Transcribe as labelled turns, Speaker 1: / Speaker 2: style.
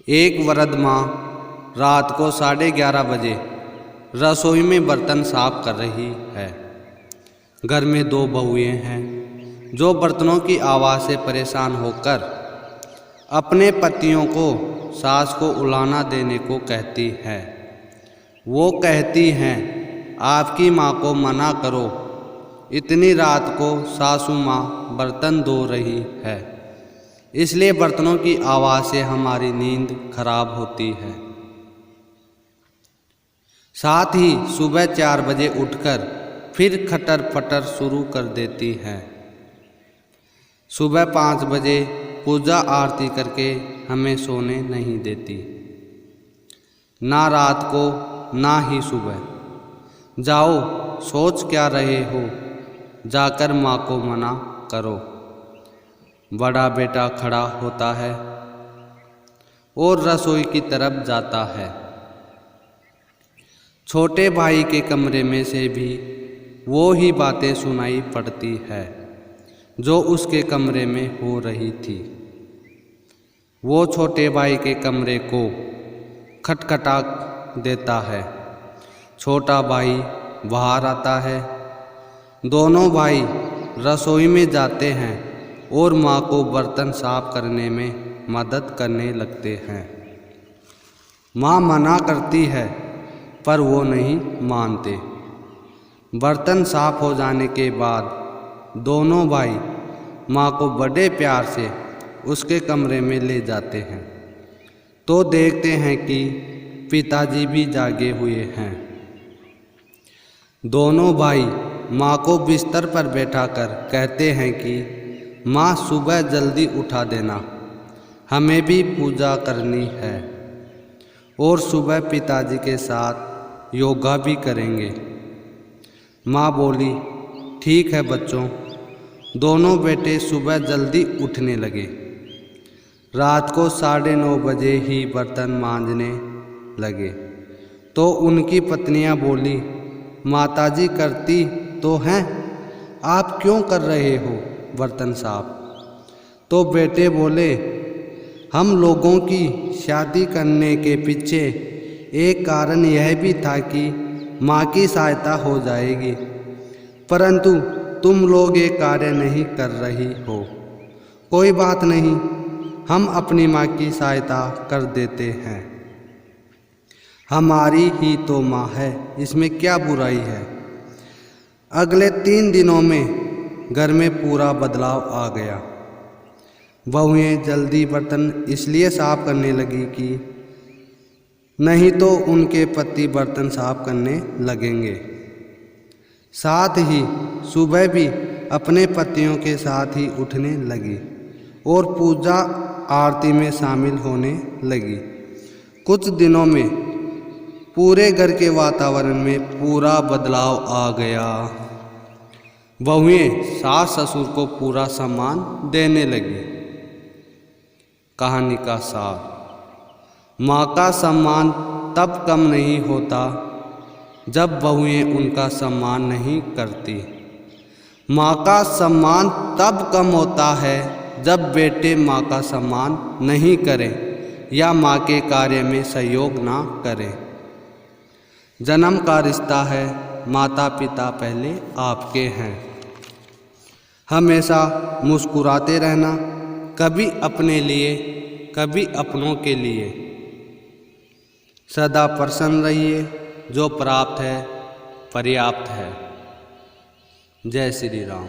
Speaker 1: एक वृद्ध माँ रात को 11:30 बजे रसोई में बर्तन साफ कर रही है। घर में 2 बहुएं हैं जो बर्तनों की आवाज़ से परेशान होकर अपने पतियों को सास को उलाना देने को कहती हैं। वो कहती हैं, आपकी माँ को मना करो, इतनी रात को सासू माँ बर्तन धो रही है, इसलिए बर्तनों की आवाज़ से हमारी नींद खराब होती है। साथ ही सुबह 4 बजे उठकर फिर खटर पटर शुरू कर देती हैं। सुबह 5 बजे पूजा आरती करके हमें सोने नहीं देती, ना रात को ना ही सुबह। जाओ, सोच क्या रहे हो, जाकर माँ को मना करो। बड़ा बेटा खड़ा होता है और रसोई की तरफ जाता है। छोटे भाई के कमरे में से भी वो ही बातें सुनाई पड़ती है जो उसके कमरे में हो रही थी। वो छोटे भाई के कमरे को खटखटा देता है। छोटा भाई बाहर आता है। दोनों भाई रसोई में जाते हैं और माँ को बर्तन साफ करने में मदद करने लगते हैं। माँ मना करती है पर वो नहीं मानते। बर्तन साफ हो जाने के बाद दोनों भाई माँ को बड़े प्यार से उसके कमरे में ले जाते हैं तो देखते हैं कि पिताजी भी जागे हुए हैं। दोनों भाई माँ को बिस्तर पर बैठाकर कहते हैं कि माँ सुबह जल्दी उठा देना, हमें भी पूजा करनी है और सुबह पिताजी के साथ योगा भी करेंगे। माँ बोली, ठीक है बच्चों। दोनों बेटे सुबह जल्दी उठने लगे। रात को 9:30 बजे ही बर्तन मांजने लगे तो उनकी पत्नियां बोली, माताजी करती तो हैं, आप क्यों कर रहे हो बर्तन साफ? तो बेटे बोले, हम लोगों की शादी करने के पीछे एक कारण यह भी था कि माँ की सहायता हो जाएगी, परंतु तुम लोग ये कार्य नहीं कर रही हो। कोई बात नहीं, हम अपनी माँ की सहायता कर देते हैं। हमारी ही तो माँ है, इसमें क्या बुराई है। अगले 3 दिनों में घर में पूरा बदलाव आ गया। बहुएं जल्दी बर्तन इसलिए साफ करने लगी कि नहीं तो उनके पति बर्तन साफ करने लगेंगे। साथ ही सुबह भी अपने पतियों के साथ ही उठने लगी और पूजा आरती में शामिल होने लगी। कुछ दिनों में पूरे घर के वातावरण में पूरा बदलाव आ गया। बहुएं सास ससुर को पूरा सम्मान देने लगी। कहानी का सार, माँ का सम्मान तब कम नहीं होता जब बहुएं उनका सम्मान नहीं करती। माँ का सम्मान तब कम होता है जब बेटे माँ का सम्मान नहीं करें या माँ के कार्य में सहयोग ना करें। जन्म का रिश्ता है, माता पिता पहले आपके हैं। हमेशा मुस्कुराते रहना, कभी अपने लिए कभी अपनों के लिए। सदा प्रसन्न रहिए, जो प्राप्त है पर्याप्त है। जय श्री राम।